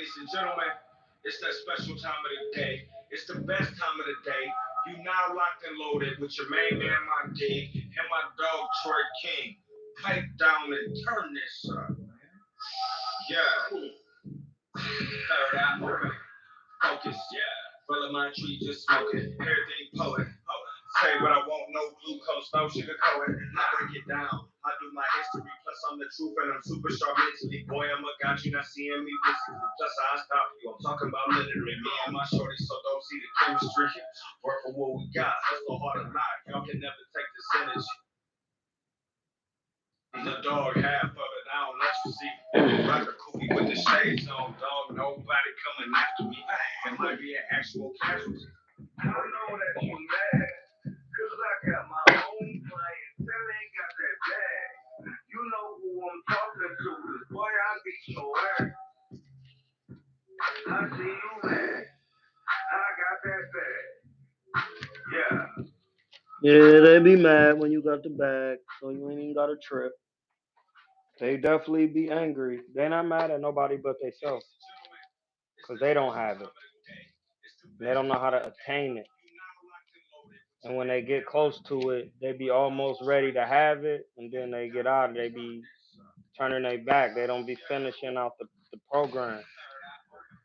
Ladies and gentlemen, it's that special time of the day. It's the best time of the day. You now locked and loaded with your main man, my dig, and my dog, Troy King. Pipe down and turn this up. Yeah. Third eye open. Focus, yeah. Full of my tree, just smoking. Everything poet. Say what I want, no glucose, no sugar coating. I break it down. I do my history, plus I'm the truth and I'm super sharp mentally. Boy, I'm a got you not seeing me physically. Plus I stop you. I'm talking about literally me and my shorty, so don't see the chemistry. Work for what we got, hustle hard or not. Y'all can never take this energy. I'm the dog, half of it, I don't let you see. Rock a cookie with the shades on, dog. Nobody coming after me. It might be an actual casualty. I know that you mad. Cause I got my own clientele, ain't got that bag. You know who I'm talking to, cause boy, I beat your ass. I see you mad. I got that bag. Yeah. Yeah, they be mad when you got the bag, so you ain't even got a trip. They definitely be angry. They not mad at nobody but themselves, cause they don't have it. They don't know how to attain it. And when they get close to it, they be almost ready to have it, and then they get out, they be turning their back. They don't be finishing out the program.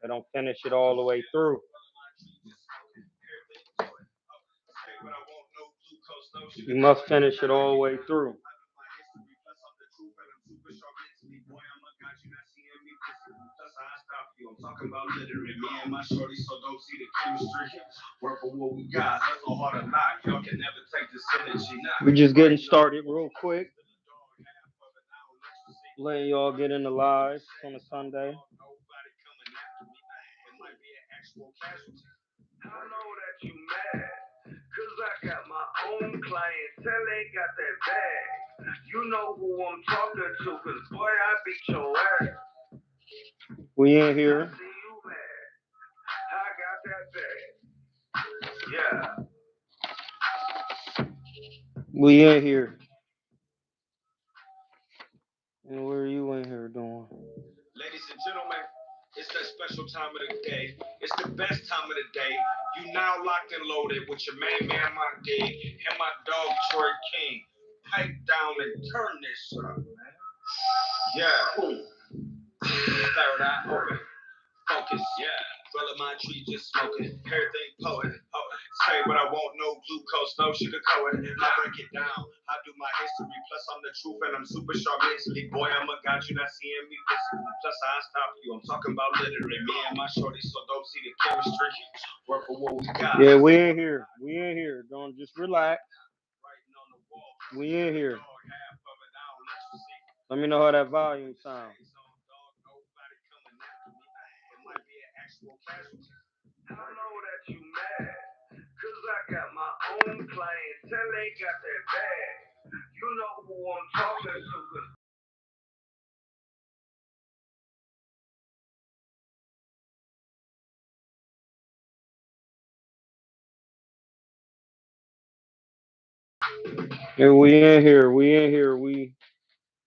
They don't finish it all the way through. You must finish it all the way through. I'm talking about literally me and my shorty, so don't see the chemistry. Work for what we got, hustle hard or not. Y'all can never take this energy. We're just getting started real quick. Letting y'all get in the live on a Sunday. I know that you mad, cause I got my own clientele, ain't got that bag. You know who I'm talking to, cause boy, I beat your ass. We in here. I see you mad. I got that bag. Yeah. We in here. And what are you in here doing? Ladies and gentlemen, it's that special time of the day. It's the best time of the day. You now locked and loaded with your main man, my dig, and my dog, Troy King. Pipe down and turn this up, man. Yeah. Third eye open. Focus, yeah. Full of my tree, just smoking. Everything poet. Say what I want, no glucose, no sugar coating. I break it down. I do my history, plus I'm the truth and I'm super sharp mentally. Boy, I'm a god, you not seeing me physically. Plus I stop you. I'm talking about literally me and my shorty, so don't see the chemistry. Work for what we got. Yeah, we in here. We in here. Don't just relax. We in here. Let me know how that volume sounds. I know that you mad, cause I got my own clientele, ain't got that bag. You know who I'm talking to, cause Yeah, we in here. We in here. We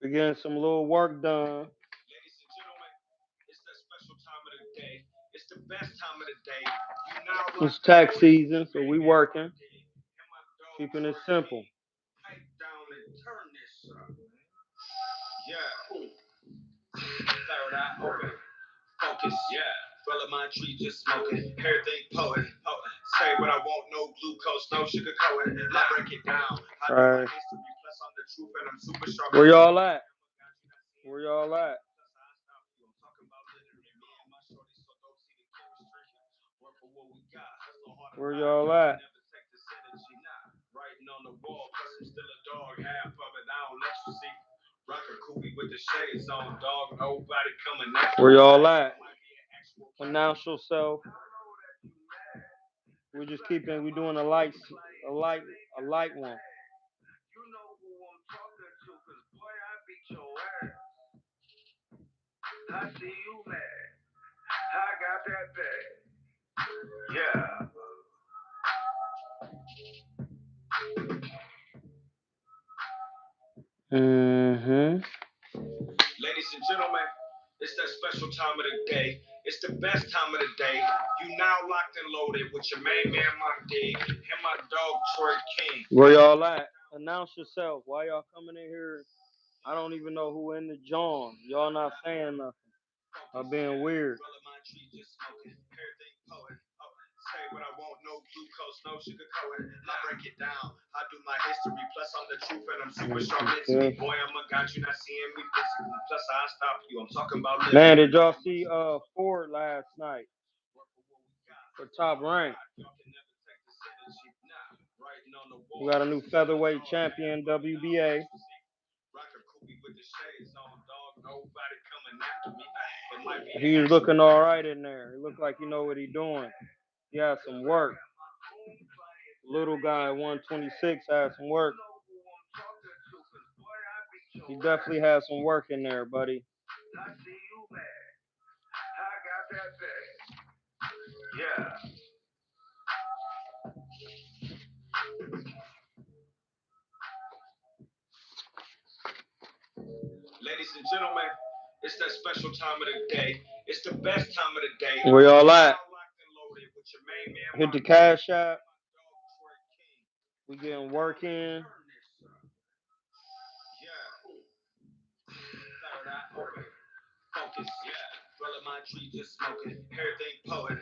getting some little work done. Ladies and gentlemen, it's that special time of the day. It's the best time of the day. You now It's tax season, so we working. Keeping it simple. Pipe down and turn this up. Yeah. Third eye open. Focus, yeah. Full of my tree, just smoking. Everything poet. Say what I want, no glucose, no sugar coating. I break it down. I do my history, plus I'm the truth and I'm super sharp. Where y'all at? Where y'all at? Where y'all at? Writing on the wall, plus I'm still a dog, half of it, I don't let you see. Rock a cookie with the shades on, dog, nobody coming after. Where y'all at? Announce yourself. We're just keeping, we're doing a light one. You know who I'm talking to, cause boy, I beat your ass. I see you mad. I got that bag. Yeah. Mm-hmm. Ladies and gentlemen, It's that special time of the day. It's the best time of the day. You now locked and loaded with your main man, my D, and my dog, Troy King. Where y'all at? Announce yourself. Why y'all coming in here? I don't even know who in the John. Y'all not saying nothing. I'm being weird. Say what I want, no glucose, no sugar coating. I break it down. I do my history, plus I'm the truth and I'm super strong mentally. Boy, I'm a god, you not seeing me physically. Plus I stop you. I'm talking about living. Man, did y'all see Ford last night for top rank? We got a new featherweight champion, WBA. He's looking all right in there. He looked like he know what he's doing. He has some work. Little guy, 126, has some work. He definitely has some work in there, buddy. Yeah. Ladies and gentlemen, it's that special time of the day. It's the best time of the day. Where y'all at? Hit the CashApp. We getting work in.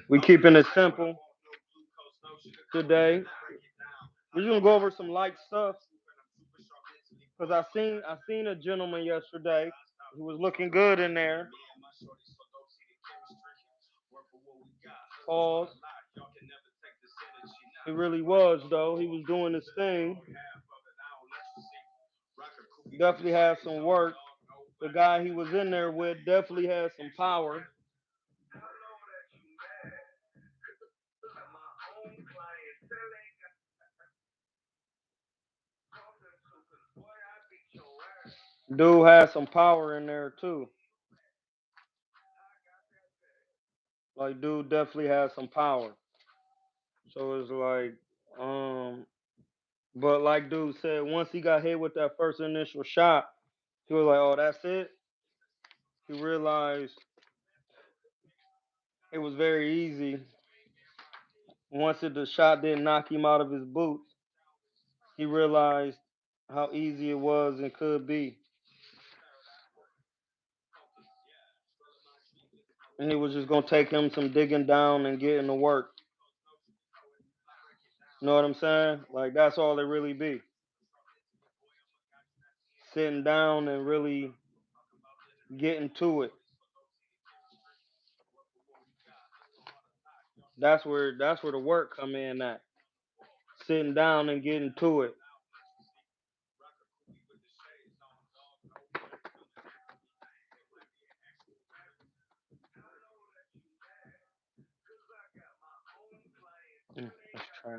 We keeping it simple today. We're just gonna go over some light stuff. Cause I seen a gentleman yesterday who was looking good in there. Pause. He really was though. He was doing his thing. Definitely had some work. The guy he was in there with definitely had some power. Dude had some power in there too. Like dude definitely had some power. So it's like, but like dude said, once he got hit with that first initial shot, he was like, oh, that's it. He realized it was very easy. Once the shot didn't knock him out of his boots, he realized how easy it was and could be. And it was just gonna take him some digging down and getting to work. You know what I'm saying? Like that's all it really be. Sitting down and really getting to it. That's where the work come in at. Sitting down and getting to it. That's trash.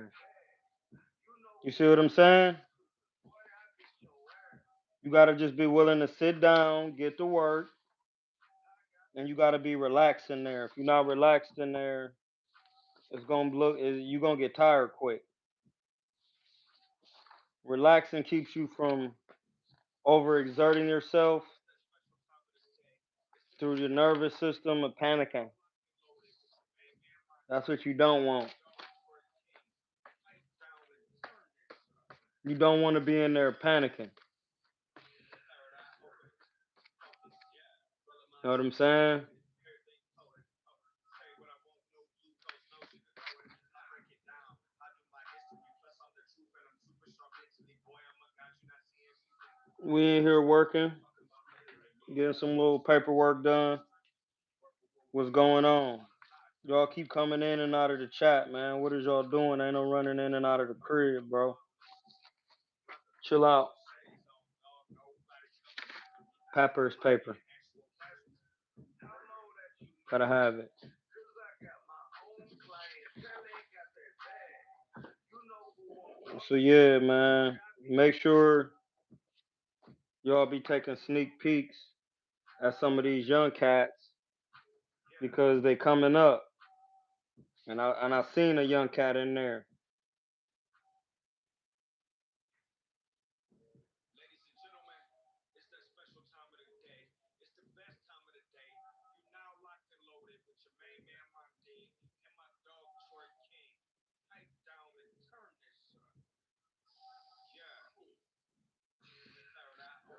You see what I'm saying? You gotta just be willing to sit down, get to work, and you gotta be relaxed in there. If you're not relaxed in there, it's gonna look you're gonna get tired quick. Relaxing keeps you from overexerting yourself through your nervous system and panicking. That's what you don't want. You don't want to be in there panicking. You know what I'm saying? We in here working, getting some little paperwork done. What's going on? Y'all keep coming in and out of the chat, man. What is y'all doing? Ain't no running in and out of the crib, bro. Chill out. Pepper's paper. Gotta have it. So yeah, man. Make sure y'all be taking sneak peeks at some of these young cats because they coming up. And I seen a young cat in there.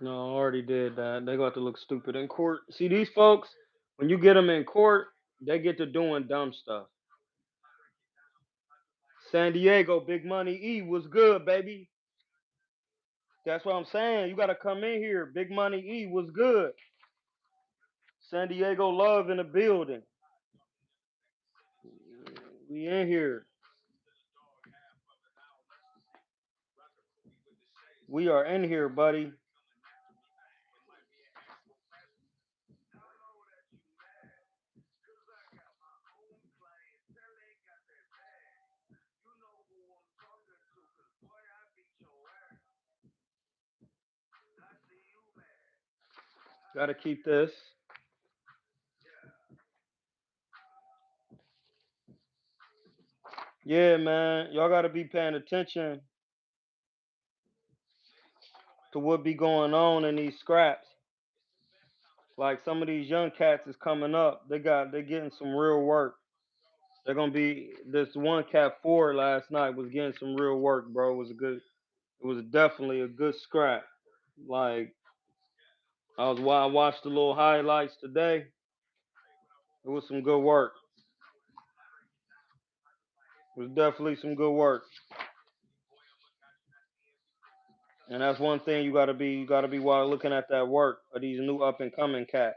No, I already did that. They got to look stupid in court. See, these folks, when you get them in court, they get to doing dumb stuff. San Diego, Big Money E was good, baby. That's what I'm saying. You got to come in here. Big Money E was good. San Diego love in the building. We in here. We are in here, buddy. Got to keep this. Yeah, man. Y'all got to be paying attention to what be going on in these scraps. Like some of these young cats is coming up. They're getting some real work. They're gonna be this one cat four last night was getting some real work, bro. It was definitely a good scrap. Like I watched the little highlights today. It was some good work. It was definitely some good work. And that's one thing you gotta be while looking at that work of these new up and coming cats.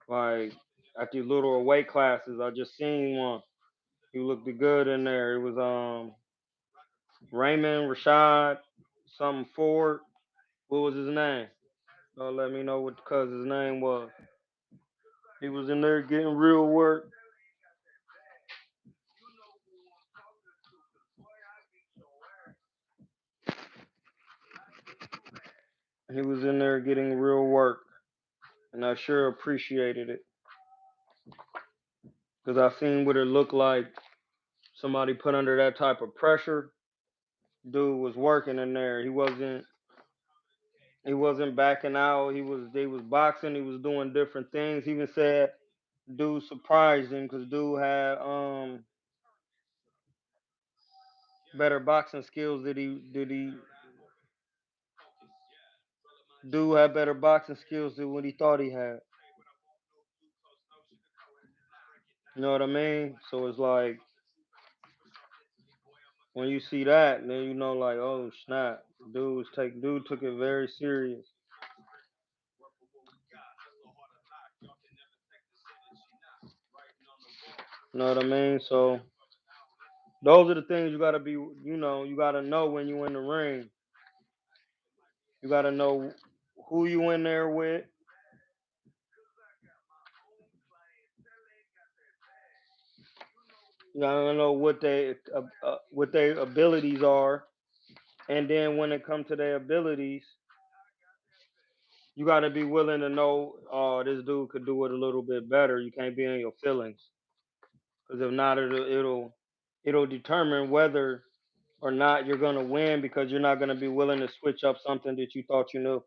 Like at these little weight classes, I just seen one. He looked good in there. It was Raymond Rashad, something Ford. What was his name? Let me know what the cousin's name was. He was in there getting real work. He was in there getting real work. And I sure appreciated it. Because I seen what it looked like. Somebody put under that type of pressure. Dude was working in there. He wasn't backing out. They was boxing. He was doing different things. He even said dude surprised him because dude had better boxing skills did he dude had better boxing skills than what he thought he had. You know what I mean? So it's like when you see that, then you know like, oh snap. Dude took it very serious. You know what I mean? So those are the things you gotta be, you gotta know when you in the ring. You gotta know who you in there with. You gotta know what their abilities are, and then when it comes to their abilities, you gotta be willing to know, oh, this dude could do it a little bit better. You can't be in your feelings, because if not, it'll determine whether or not you're gonna win because you're not gonna be willing to switch up something that you thought you knew.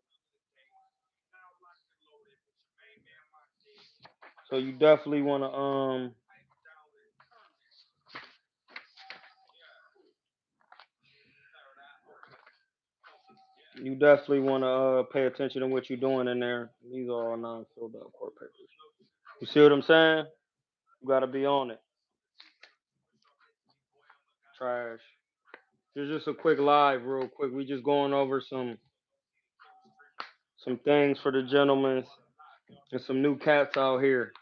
So you definitely wanna pay attention to what you're doing in there. These are all non-filled out court papers. You see what I'm saying? You gotta be on it. Trash. It's just a quick live, real quick. We just going over some things for the gentlemen and some new cats out here,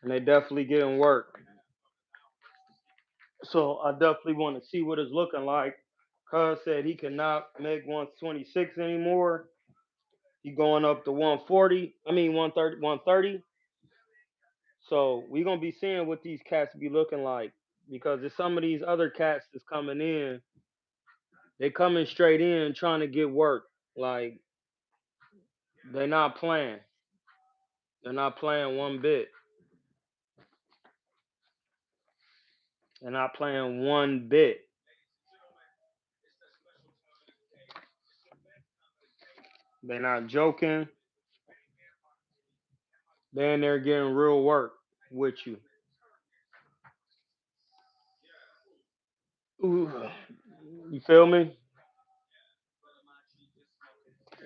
and they definitely getting work. So I definitely want to see what it's looking like. Cuz said he cannot make 126 anymore. He going up to 140. I mean 130, 130. So we gonna be seeing what these cats be looking like because there's some of these other cats that's coming in. They coming straight in trying to get work. Like they not playing. They're not playing one bit. They're not playing one bit. They're not joking. They're in there getting real work with you. Ooh, you feel me?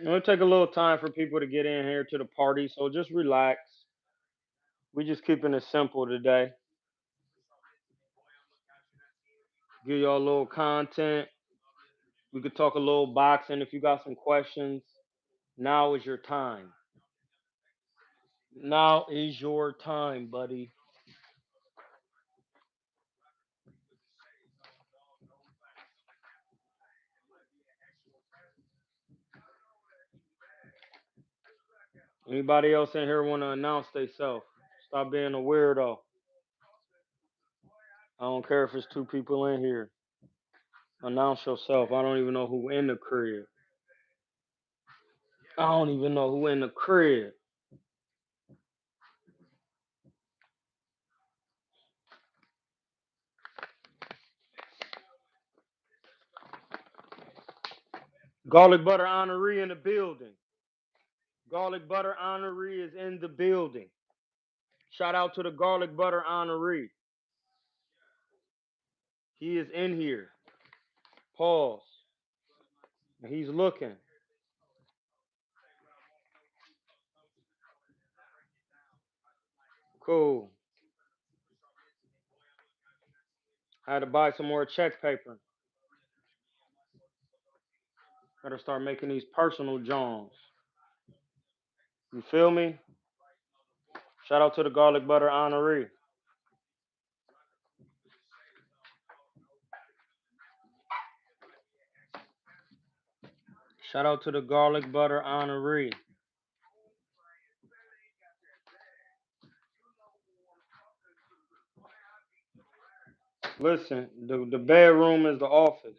It'll take a little time for people to get in here to the party, so just relax. We just keeping it simple today. Give y'all a little content. We could talk a little boxing if you got some questions. Now is your time. Now is your time, buddy. Anybody else in here want to announce themselves? Stop being a weirdo. I don't care if it's two people in here. Announce yourself. I don't even know who in the crib. I don't even know who in the crib. Garlic butter honoree in the building. Garlic butter honoree is in the building. Shout out to the garlic butter honoree. He is in here. Pause. He's looking. Cool. I had to buy some more check paper. Gotta start making these personal Johns. You feel me? Shout out to the garlic butter honoree. Shout out to the garlic butter honoree. Listen, the bedroom is the office.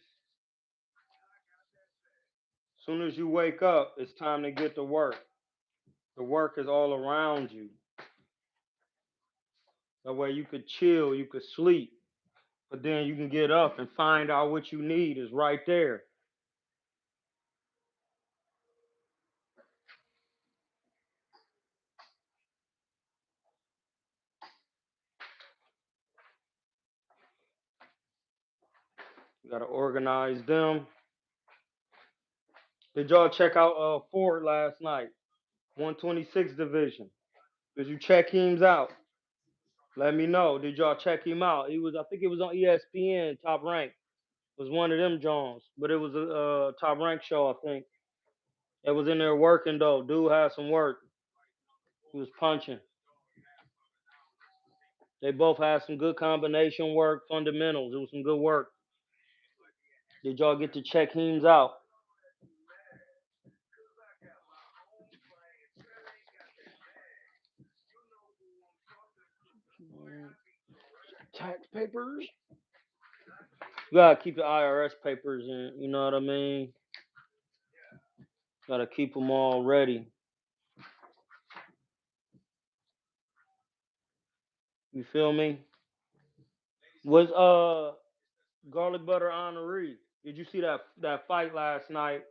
As soon as you wake up, it's time to get to work. The work is all around you. That way you could chill, you could sleep, but then you can get up and find out what you need is right there. You gotta organize them. Did y'all check out Ford last night? 126 division. Did you check him out? Let me know. Did y'all check him out? I think it was on ESPN, Top Rank. It was one of them Jones, but it was a Top Rank show, I think. It was in there working though. Dude had some work. He was punching. They both had some good combination work, fundamentals. It was some good work. Did y'all get to check him out? Tax papers. You gotta keep the IRS papers in. You know what I mean? Gotta keep them all ready. You feel me? Was garlic butter honoree? Did you see that fight last night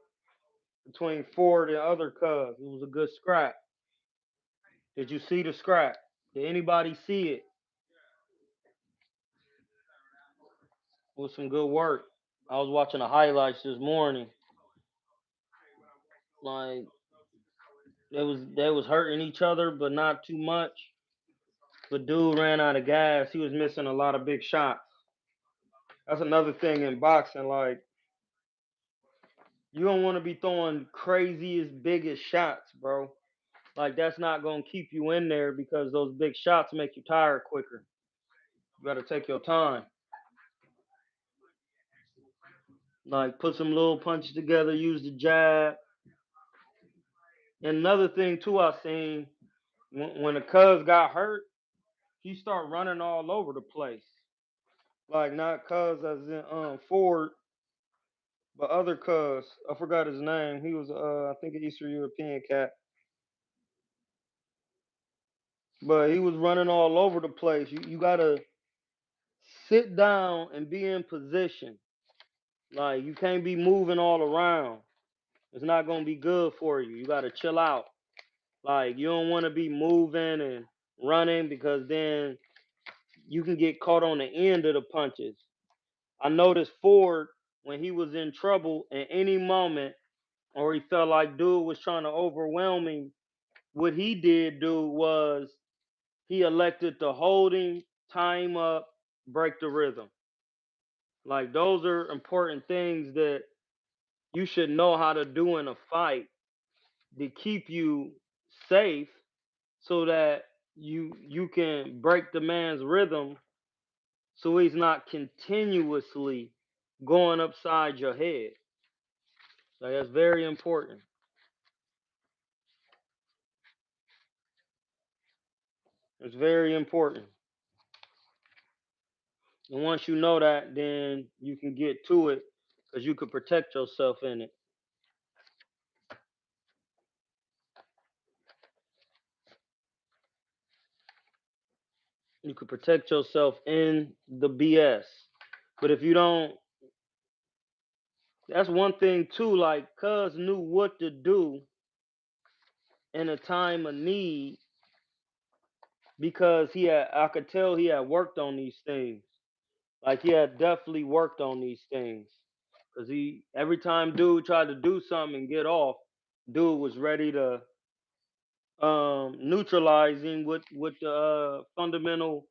between Ford and other cubs? It was a good scrap. Did you see the scrap? Did anybody see it? It was some good work. I was watching the highlights this morning. Like they was hurting each other, but not too much. But dude ran out of gas. He was missing a lot of big shots. That's another thing in boxing. Like you don't want to be throwing craziest, biggest shots, bro. Like that's not gonna keep you in there because those big shots make you tired quicker. You gotta take your time. Like put some little punches together, use the jab. And another thing too, I seen when the Cubs got hurt, he started running all over the place. Like not Cubs as in Ford, but other Cubs. I forgot his name. He was I think an Eastern European cat. But he was running all over the place. You gotta sit down and be in position. Like you can't be moving all around. It's not gonna be good for you. You gotta chill out. Like you don't want to be moving and running because then you can get caught on the end of the punches. I noticed Ford when he was in trouble at any moment or he felt like dude was trying to overwhelm him, what he did do was he elected to hold him, tie him up, break the rhythm. Like those are important things that you should know how to do in a fight to keep you safe so that you can break the man's rhythm so he's not continuously going upside your head. Like that's very important. It's very important. And once you know that, then you can get to it because you could protect yourself in it. You could protect yourself in the BS. But if you don't, that's one thing too. Like, Cuz knew what to do in a time of need because I could tell he had worked on these things. Like, he had definitely worked on these things. Cause every time dude tried to do something and get off, dude was ready to neutralize him with the fundamental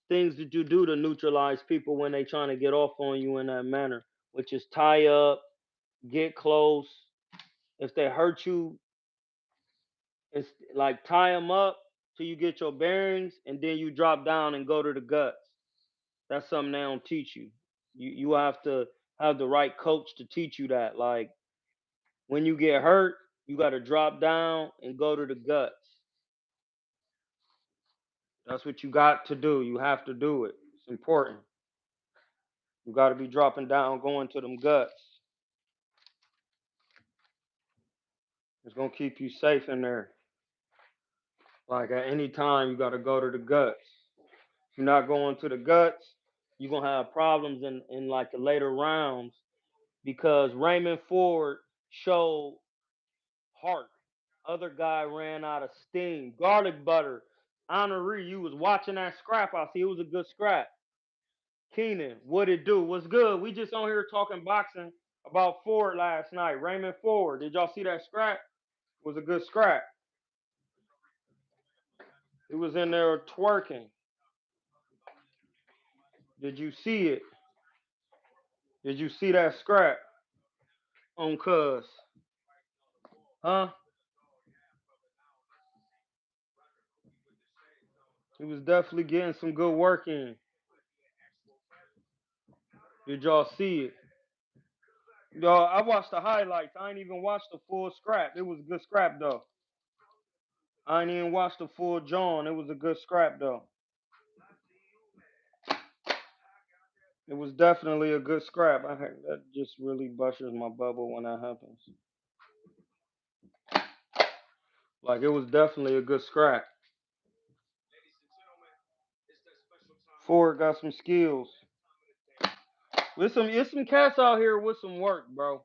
things that you do to neutralize people when they trying to get off on you in that manner, which is tie up, get close. If they hurt you, it's like tie them up till you get your bearings, and then you drop down and go to the guts. That's something they don't teach you. You have to have the right coach to teach you that. Like when you get hurt, you got to drop down and go to the guts. That's what you got to do. You have to do it. It's important. You got to be dropping down, going to them guts. It's gonna keep you safe in there. Like at any time, you got to go to the guts. If you're not going to the guts, you're gonna have problems in like the later rounds because Raymond Ford showed heart. Other guy ran out of steam. Garlic butter. Honoree, you was watching that scrap. I see it was a good scrap. Keenan, what it do? What's good? We just on here talking boxing about Ford last night. Raymond Ford. Did y'all see that scrap? It was a good scrap. It was in there twerking. Did you see it? Did you see that scrap on Cuz? Huh? He was definitely getting some good work in. Did y'all see it? Y'all, I watched the highlights. I ain't even watched the full scrap. It was a good scrap though. I ain't even watched the full John. It was a good scrap though. It was definitely a good scrap. That just really bushes my bubble when that happens. Like it was definitely a good scrap. Ford got some skills. There's some cats out here with some work, bro.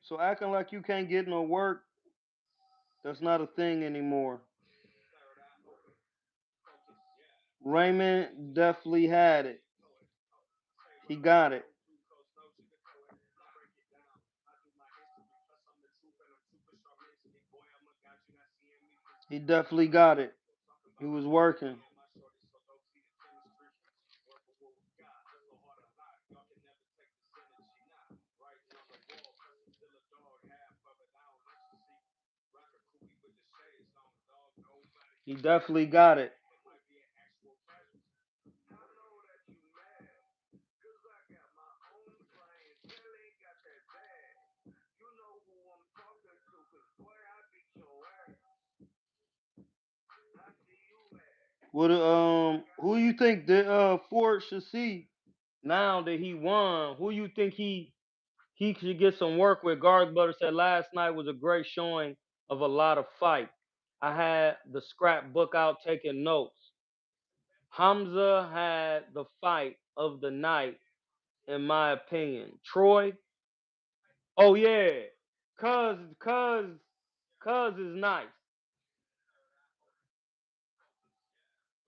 So acting like you can't get no work, that's not a thing anymore. Raymond definitely had it. He got it. He definitely got it. He was working. He definitely got it. What who you think that Ford should see now that he won? Who you think he should get some work with? Garth Butter said last night was a great showing of a lot of fight. I had the scrapbook out taking notes. Hamza had the fight of the night, in my opinion. Troy, oh yeah, cuz is nice.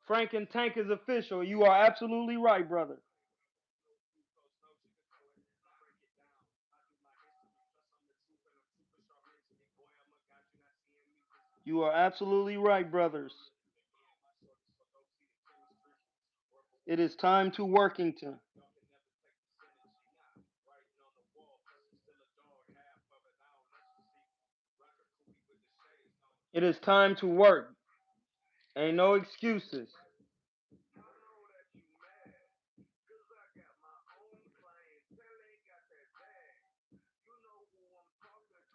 Frank and Tank is official. You are absolutely right, brother. You are absolutely right, brothers. It is time to Workington. It is time to work. Ain't no excuses.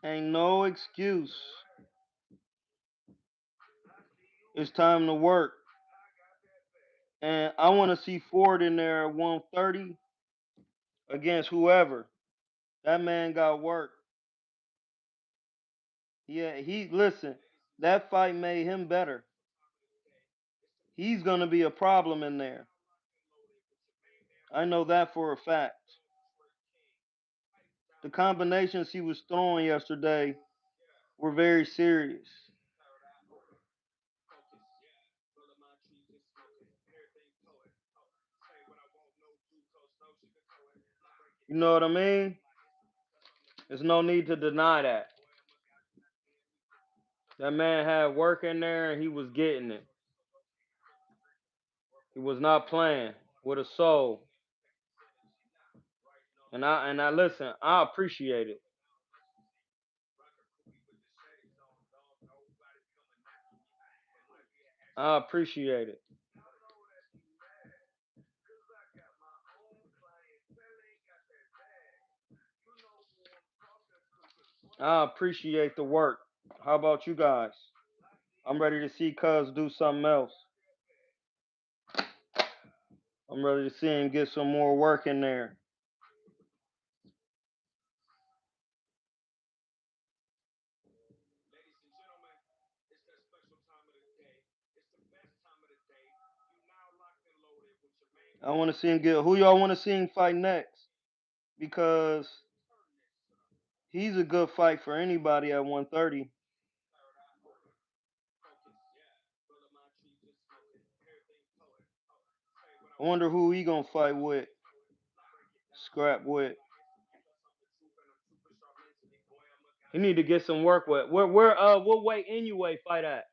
Ain't no excuse. It's time to work. And I want to see Ford in there at 130 against whoever. That man got work. Yeah, listen, that fight made him better. He's going to be a problem in there. I know that for a fact. The combinations he was throwing yesterday were very serious. You know what I mean? There's no need to deny that. That man had work in there and he was getting it. He was not playing with a soul. And I listen, I appreciate it. I appreciate it. I appreciate the work. How about you guys? I'm ready to see Cuz do something else. I'm ready to see him get some more work in there. I want to see him get. Who y'all want to see him fight next? Because he's a good fight for anybody at 130. I wonder who he gonna fight with. Scrap with. He need to get some work with. What weight Inoue fight at?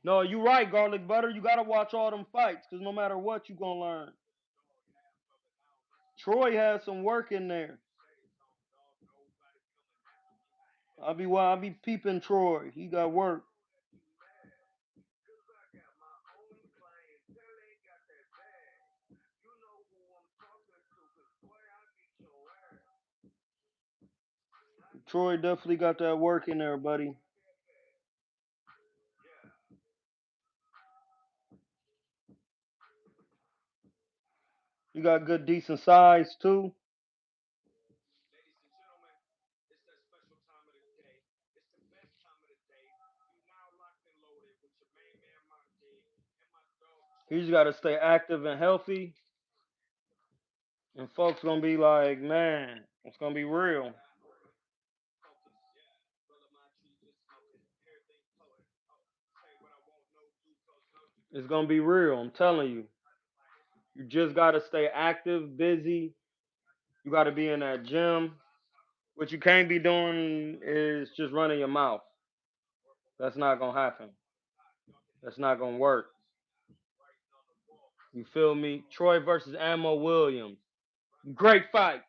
No, you right, garlic butter. You gotta watch all them fights, cause no matter what, you gonna learn. Troy has some work in there. I'll be peeping Troy. He got work. Troy definitely got that work in there, buddy. You got good, decent size too. You just gotta stay active and healthy, and folks gonna be like, man, it's gonna be real. It's gonna be real. I'm telling you. You just gotta stay active, busy. You gotta be in that gym. What you can't be doing is just running your mouth. That's not gonna happen. That's not gonna work. You feel me? Troy versus Ammo Williams. Great fight.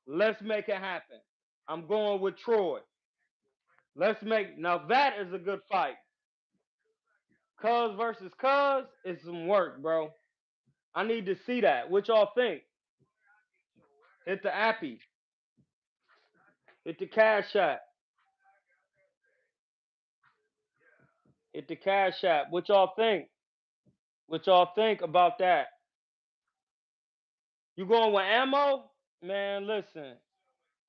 Let's make it happen. I'm going with Troy. Now that is a good fight. Cuz versus Cuz is some work, bro. I need to see that. What y'all think? Hit the appy. Hit the cash app. Hit the cash app. What y'all think? What y'all think about that? You going with Ammo? Man, listen.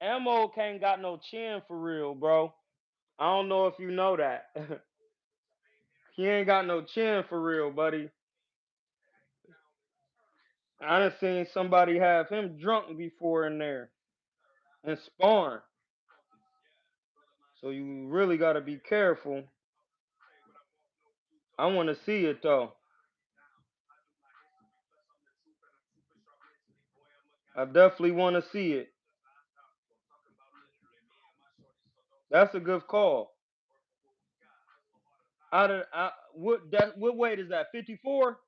Ammo can't got no chin for real, bro. I don't know if you know that. He ain't got no chin for real, buddy. I done seen somebody have him drunk before in there and sparring. So you really gotta be careful. I wanna see it though. I definitely wanna see it. That's a good call. What weight is that? 54?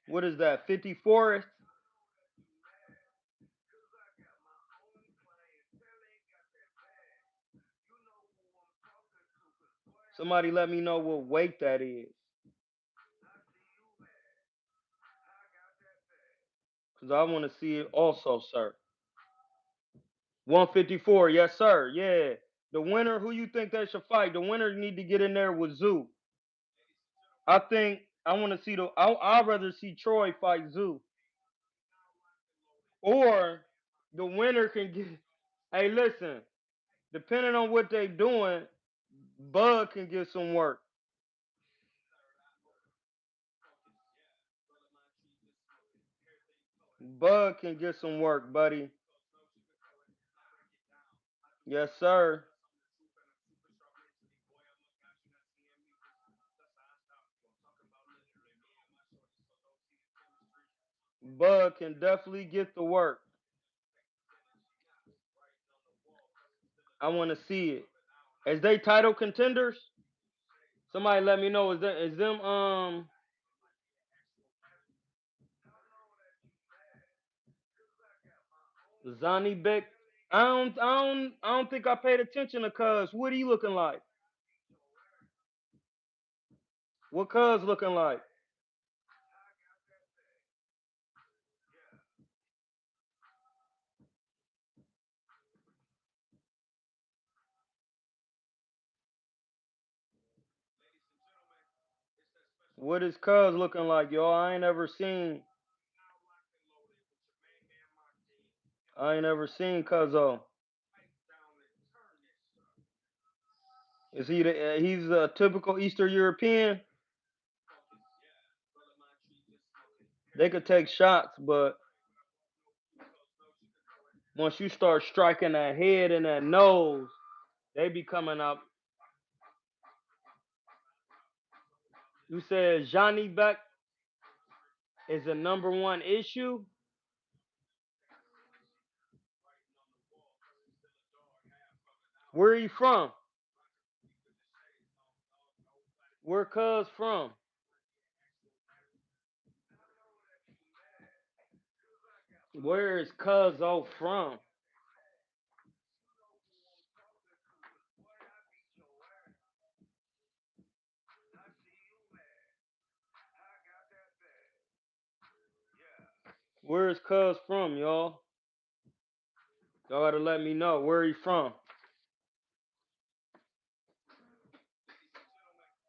What is that? 54th? Somebody let me know what weight that is. Cause I want to see it also, sir. 154, yes, sir. Yeah. The winner, who you think they should fight? The winner need to get in there with Zoo. I think I want to see I'd rather see Troy fight Zoo. Or the winner can get. Hey, listen. Depending on what they doing, Bud can get some work. Bud can get some work, buddy. Yes, sir. Bud can definitely get the work. I want to see it. Is they title contenders? Somebody let me know. Is them Zani Beck? I don't think I paid attention to Cuz. What he looking like? What Cuz looking like? What is Cuz looking like, y'all? I ain't ever seen Cuzzo. Is he's a typical Eastern European? They could take shots, but once you start striking that head and that nose, they be coming up. You said Johnny Beck is the number one issue? Where he from? Where Cuz from? Where is Cuzzo from? Where is Cuz from, y'all? Y'all gotta let me know where he from.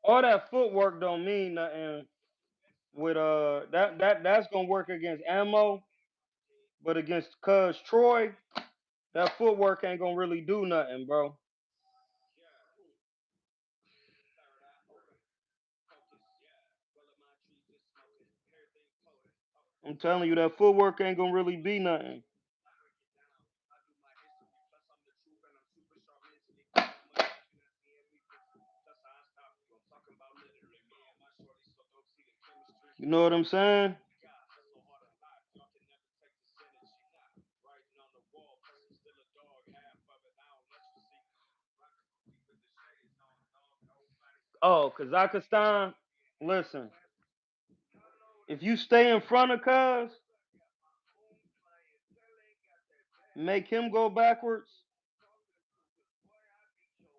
All that footwork don't mean nothing with that's gonna work against ammo, but against Cuz Troy, that footwork ain't gonna really do nothing, bro. I'm telling you, that footwork ain't gonna really be nothing. You know what I'm saying? Oh, Kazakhstan, listen, if you stay in front of Cuz, make him go backwards,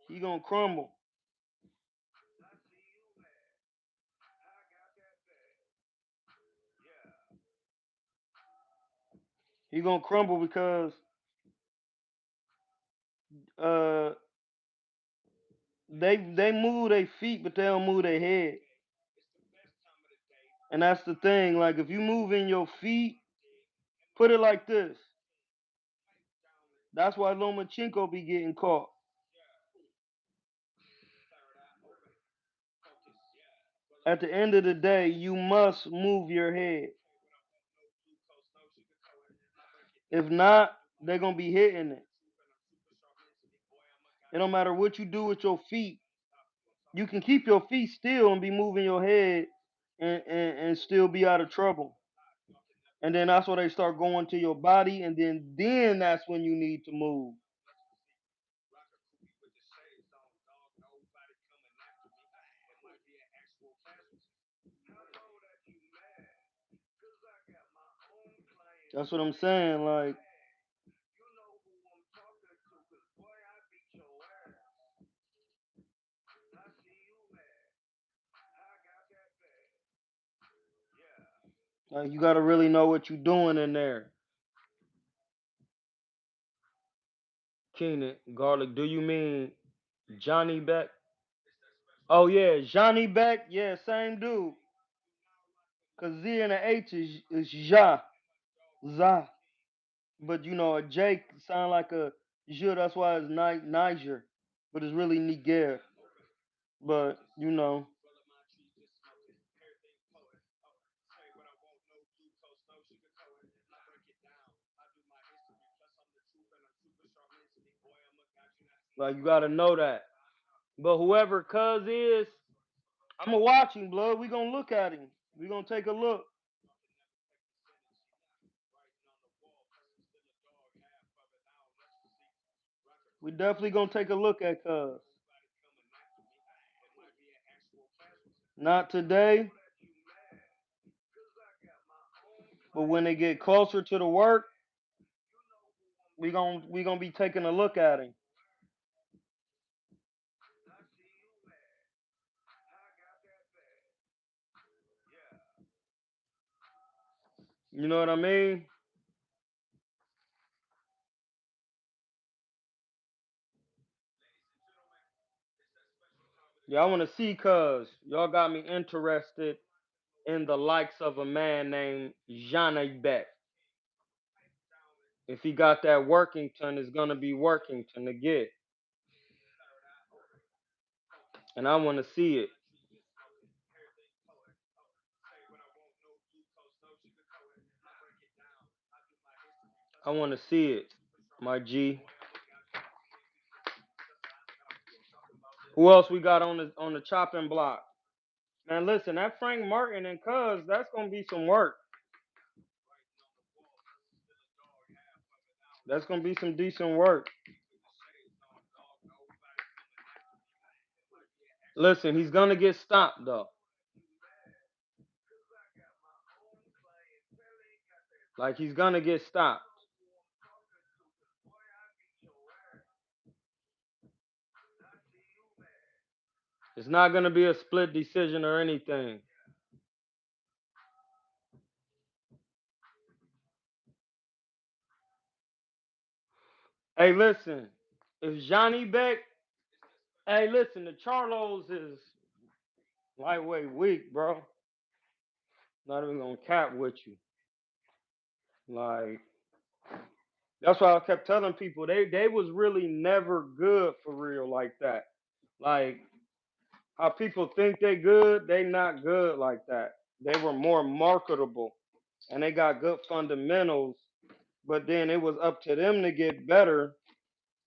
he gonna crumble. He gonna crumble because uh they move their feet, but they don't move their head. And that's the thing. Like if you move in your feet, put it like this. That's why Lomachenko be getting caught. At the end of the day, you must move your head. If not, they're gonna be hitting it. It don't matter what you do with your feet. You can keep your feet still and be moving your head and still be out of trouble. And then that's where they start going to your body, and then that's when you need to move. That's what I'm saying. Like you gotta really know what you're doing in there. Keenan, garlic. Do you mean Johnny Beck? Oh yeah, Johnny Beck. Yeah, same dude. Cause Z and a H is Ja, Za. But you know a J sound like a J. That's why it's Niger. But it's really Niger. But you know, like you gotta know that. But whoever Cuz is, I'ma watch him, blood. We gonna look at him. We gonna take a look. We definitely gonna take a look at Cuz. Not today, but when they get closer to the work, we gonna be taking a look at him. You know what I mean? Yeah, I wanna see Cuz. Y'all got me interested in the likes of a man named Johnny Beck. If he got that Workington, it's gonna be Workington to get. And I wanna see it. I wanna see it, my G. Who else we got on the chopping block? Man, listen, that Frank Martin and Cuz, that's gonna be some work. That's gonna be some decent work. Listen, he's gonna get stopped though. Like he's gonna get stopped. It's not gonna be a split decision or anything. Hey, listen, if Johnny Beck, hey, listen, the Charlos is lightweight weak, bro. Not even gonna cap with you. Like that's why I kept telling people they was really never good for real like that. Like how people think they good, they not good like that. They were more marketable and they got good fundamentals, but then it was up to them to get better,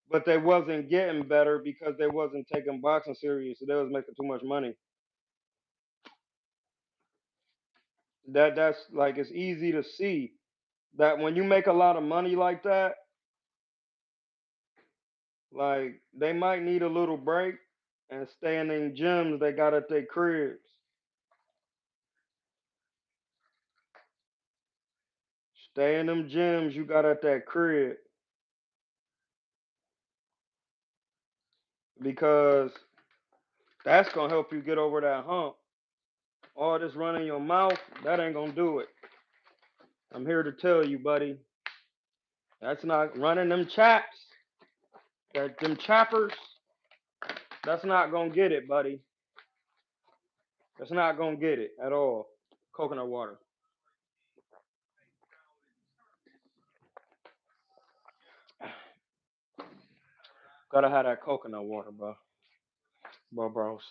but they wasn't getting better because they wasn't taking boxing serious, so they was making too much money. That's like it's easy to see that when you make a lot of money like that, like they might need a little break and stay in them gyms they got at their cribs. Stay in them gyms you got at that crib because that's gonna help you get over that hump. All this running your mouth, that ain't gonna do it. I'm here to tell you, buddy. That's not running them chaps, that them chappers. That's not gonna get it, buddy. That's not gonna get it at all. Coconut water. Gotta have that coconut water, bros.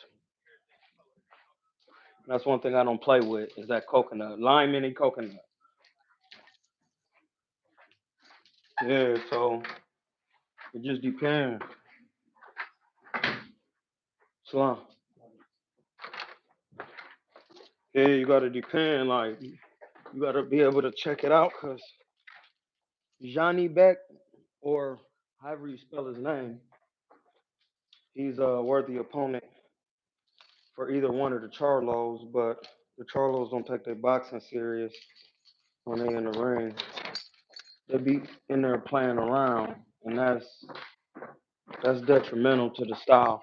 That's one thing I don't play with is that coconut, lime and coconut. Yeah, so it just depends. So yeah, you gotta depend. Like You gotta be able to check it out because Johnny Beck, or however you spell his name, he's a worthy opponent for either one of the Charlos, but the Charlos don't take their boxing serious when they in the ring. They be in there playing around, and that's detrimental to the style.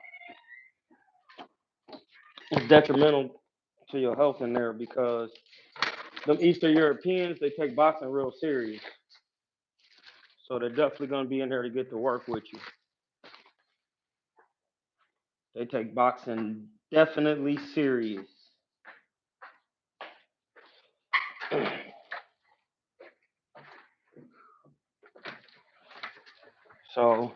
It's detrimental to your health in there because them Eastern Europeans, they take boxing real serious. So they're definitely gonna be in there to get to work with you. They take boxing definitely serious. So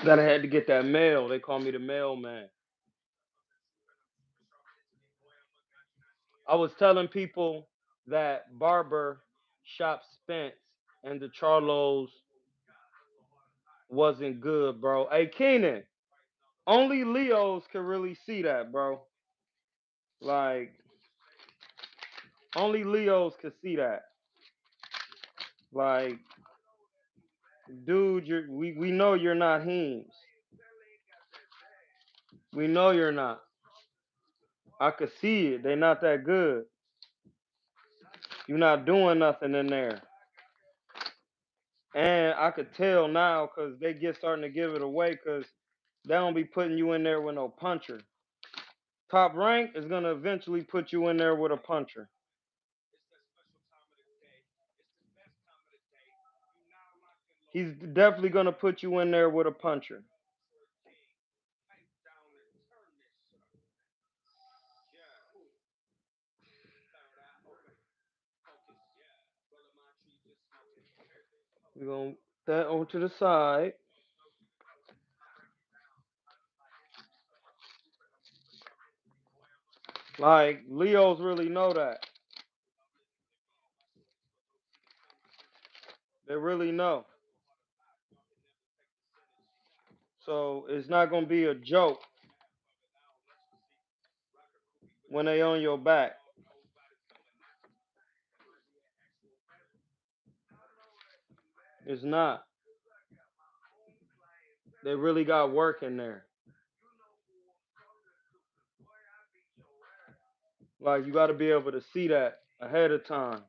gotta had to get that mail. They call me the mailman. I was telling people that Barber Shop Spence and the Charlos wasn't good, bro. Hey Keenan, only Leos can really see that, bro. Like only Leos can see that. Like, dude, we know you're not Heems. We know you're not. I could see it. They're not that good. You're not doing nothing in there. And I could tell now because they get starting to give it away because they don't be putting you in there with no puncher. Top Rank is going to eventually put you in there with a puncher. He's definitely going to put you in there with a puncher. We're going to put that over to the side. Like, Leos really know that. They really know. So it's not going to be a joke when they on your back. It's not. They really got work in there. Like you got to be able to see that ahead of time.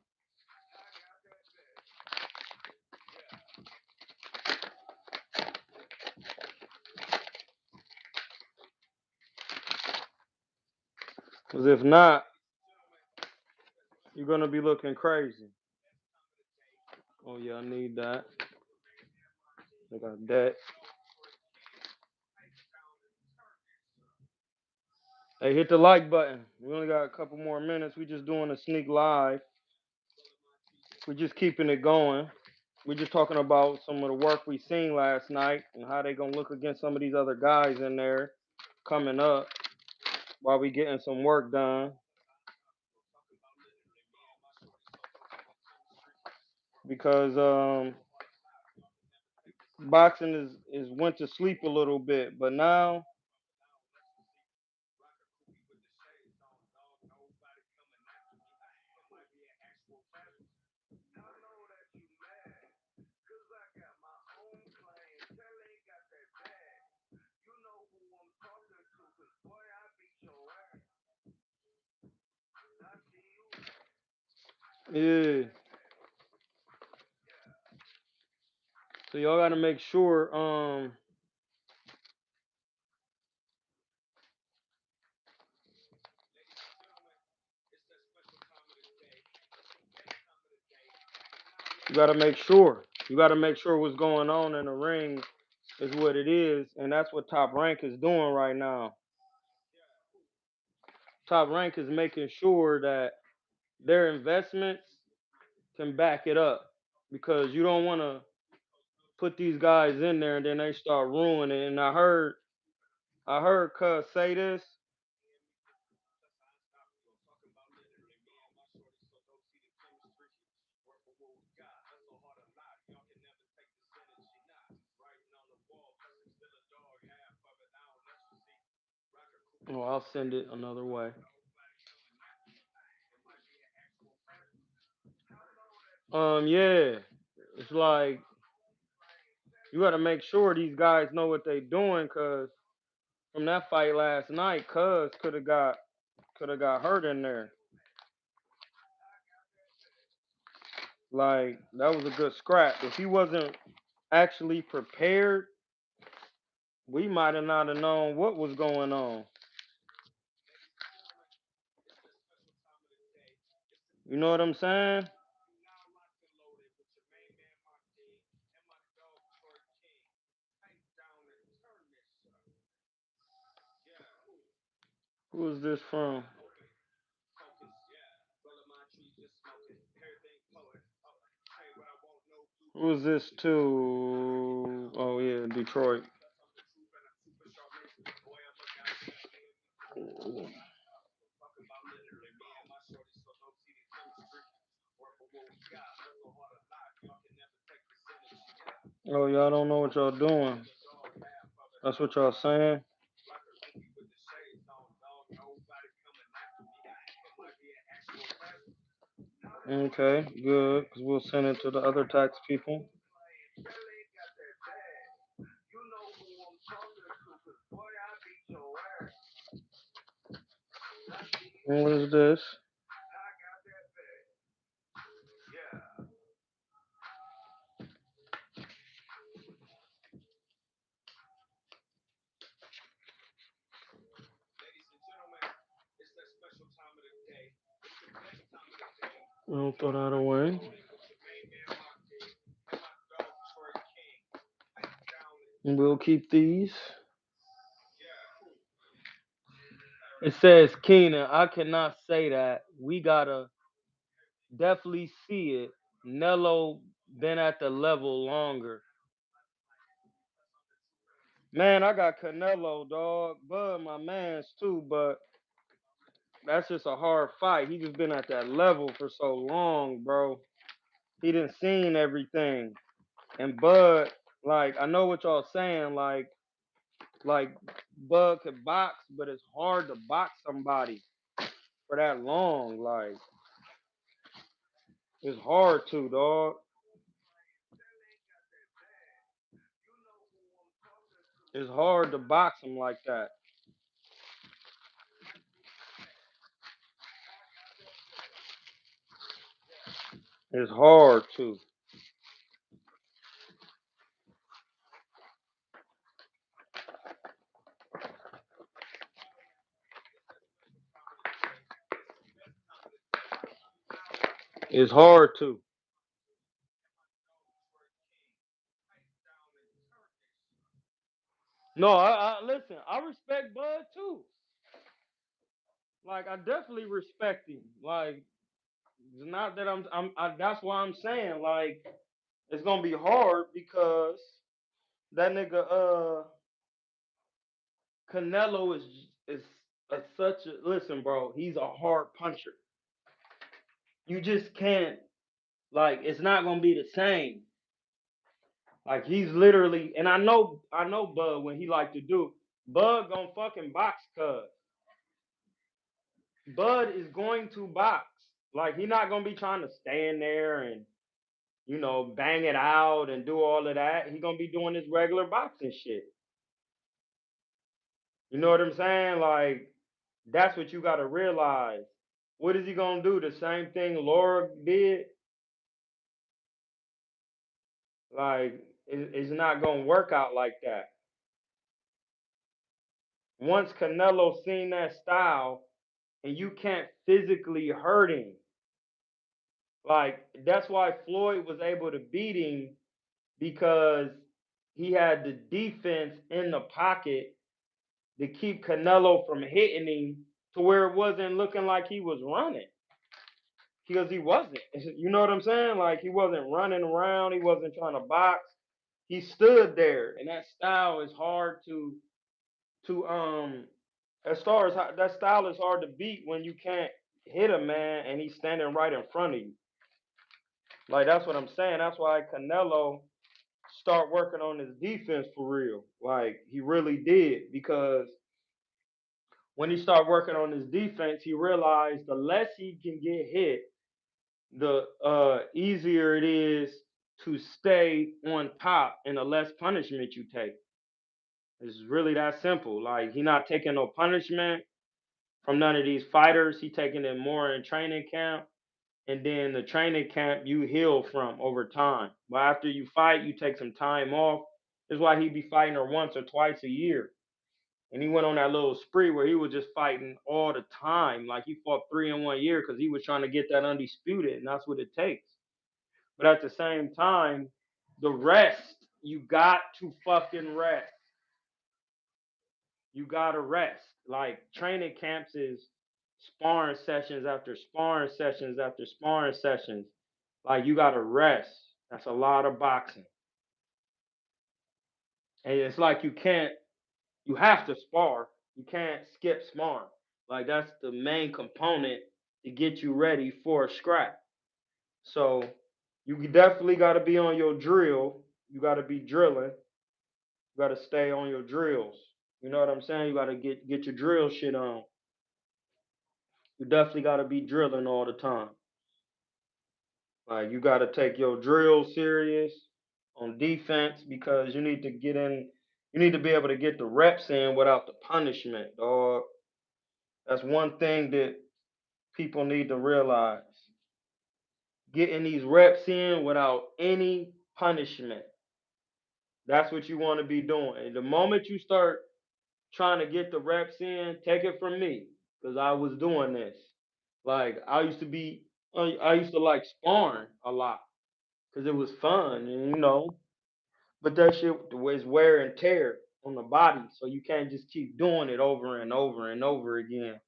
Because if not, you're gonna be looking crazy. Oh yeah, I need that. I got that. Hey, hit the like button. We only got a couple more minutes. We just doing a sneak live. We're just keeping it going. We're just talking about some of the work we seen last night and how they gonna look against some of these other guys in there coming up while we getting some work done. Because boxing is went to sleep a little bit, but now yeah. So y'all gotta make sure you gotta make sure. You gotta make sure what's going on in the ring is what it is, and that's what Top Rank is doing right now. Top Rank is making sure that their investments can back it up because you don't want to put these guys in there and then they start ruining it. And I heard Cuz say this. Well, I'll send it another way. Yeah. It's like you got to make sure these guys know what they doing, cause from that fight last night, Cuz could have got hurt in there. Like that was a good scrap. If he wasn't actually prepared, we might have not have known what was going on. You know what I'm saying? Who is this from? Who is this to? Oh yeah, Detroit. Oh, y'all don't know what y'all doing. That's what y'all saying. Okay, good. Cause we'll send it to the other tax people. And what is this? We'll throw that away. And we'll keep these. It says Keenan. I cannot say that. We gotta definitely see it. Nello been at the level longer. Man, I got Canelo, dog. Bud, my man's too, but that's just a hard fight. He just been at that level for so long, bro. He didn't seen everything. And Bud, like, I know what y'all saying, like Bud could box, but it's hard to box somebody for that long. Like, it's hard to, dog. It's hard to box him like that. It's hard to. It's hard to. No, I listen. I respect Bud too. Like, I definitely respect him. Like, it's not that that's why I'm saying like it's gonna be hard because that nigga Canelo is such a listen, bro. He's a hard puncher. You just can't like it's not gonna be the same. Like he's literally, and I know Bud when he like to do. Bud gonna fucking box, cuz Bud is going to box. Like he not gonna be trying to stand there and bang it out and do all of that. He gonna be doing his regular boxing shit. You know what I'm saying? Like that's what you gotta realize. What is he gonna do? The same thing Laura did? Like it's not gonna work out like that. Once Canelo seen that style and you can't physically hurt him, like that's why Floyd was able to beat him because he had the defense in the pocket to keep Canelo from hitting him to where it wasn't looking like he was running because he wasn't. You know what I'm saying? Like he wasn't running around. He wasn't trying to box. He stood there, and that style is hard to as far as that style is hard to beat when you can't hit a man and he's standing right in front of you. Like that's what I'm saying. That's why Canelo start working on his defense for real. Like he really did because When he started working on his defense, he realized the less he can get hit, the easier it is to stay on top and the less punishment you take. It's really that simple. Like, he not taking no punishment from none of these fighters. He taking it more in training camp. And then the training camp you heal from over time. But after you fight, you take some time off. That's why he be fighting her once or twice a year. And he went on that little spree where he was just fighting all the time. Like, he fought 3 in 1 year because he was trying to get that undisputed, and that's what it takes. But at the same time, the rest, you got to fucking rest. You gotta rest. Like, training camps is sparring sessions after sparring sessions after sparring sessions. Like, you gotta rest. That's a lot of boxing. And it's like you have to spar. You can't skip sparring. Like, that's the main component to get you ready for a scrap. So you definitely gotta be on your drill. You gotta be drilling. You gotta stay on your drills. You know what I'm saying? You gotta get your drill shit on. You definitely gotta be drilling all the time. Like, you gotta take your drill serious on defense because you need to get in. You need to be able to get the reps in without the punishment, dog. That's one thing that people need to realize. Getting these reps in without any punishment. That's what you want to be doing. And the moment you start trying to get the reps in, take it from me, because I was doing this. Like, I used to like sparring a lot because it was fun, and but that shit was wear and tear on the body, so you can't just keep doing it over and over and over again.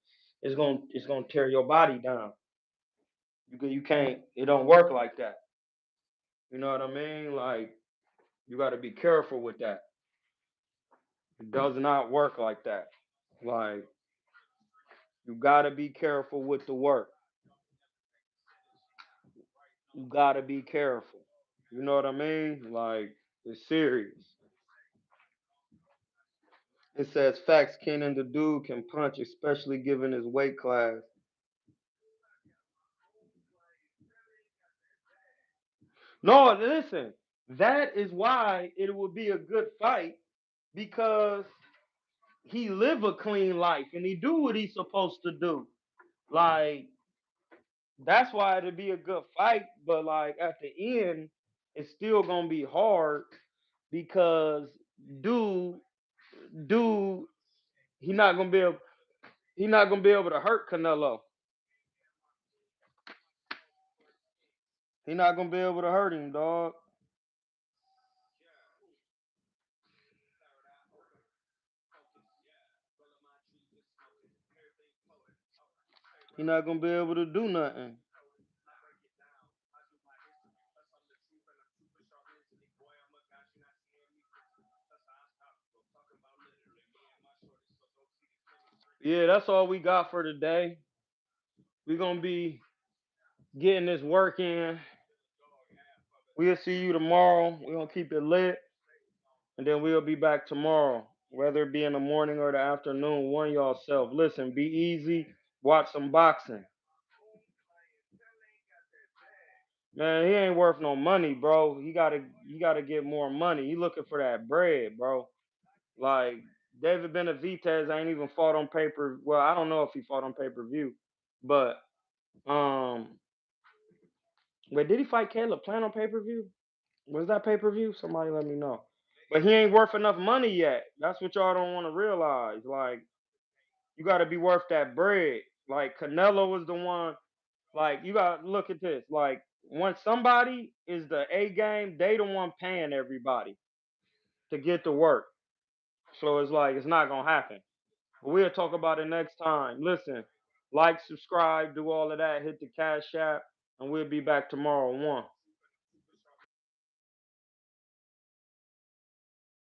It's gonna tear your body down. You can't. It don't work like that. You know what I mean? Like, you got to be careful with that. It does not work like that. Like, you got to be careful with the work. You got to be careful. You know what I mean? Like, it's serious. It says facts. Kenan the dude can punch, especially given his weight class. No, listen. That is why it would be a good fight, because he live a clean life and he do what he's supposed to do. Like, that's why it'd be a good fight. But like, at the end, it's still gonna be hard because dude, dude, he not gonna be able, he not gonna be able to hurt Canelo. He not gonna be able to hurt him, dog. He not gonna be able to do nothing. Yeah, that's all we got for today. We gonna be getting this work in. We'll see you tomorrow. We're gonna keep it lit, and then we'll be back tomorrow. Whether it be in the morning or the afternoon, one y'all self. Listen, be easy. Watch some boxing. Man, he ain't worth no money, bro. He gotta get more money. He looking for that bread, bro. Like, David Benavidez ain't even fought on paper. Well, I don't know if he fought on pay-per-view, but wait, did he fight Caleb Plant on pay-per-view? Was that pay-per-view? Somebody let me know. But he ain't worth enough money yet. That's what y'all don't want to realize. Like, you got to be worth that bread. Like, Canelo was the one. Like, you got to look at this. Like, when somebody is the A game, they the one paying everybody to get to work. So it's like, it's not gonna happen. But we'll talk about it next time. Listen, like, subscribe, do all of that. Hit the Cash App, and we'll be back tomorrow 1.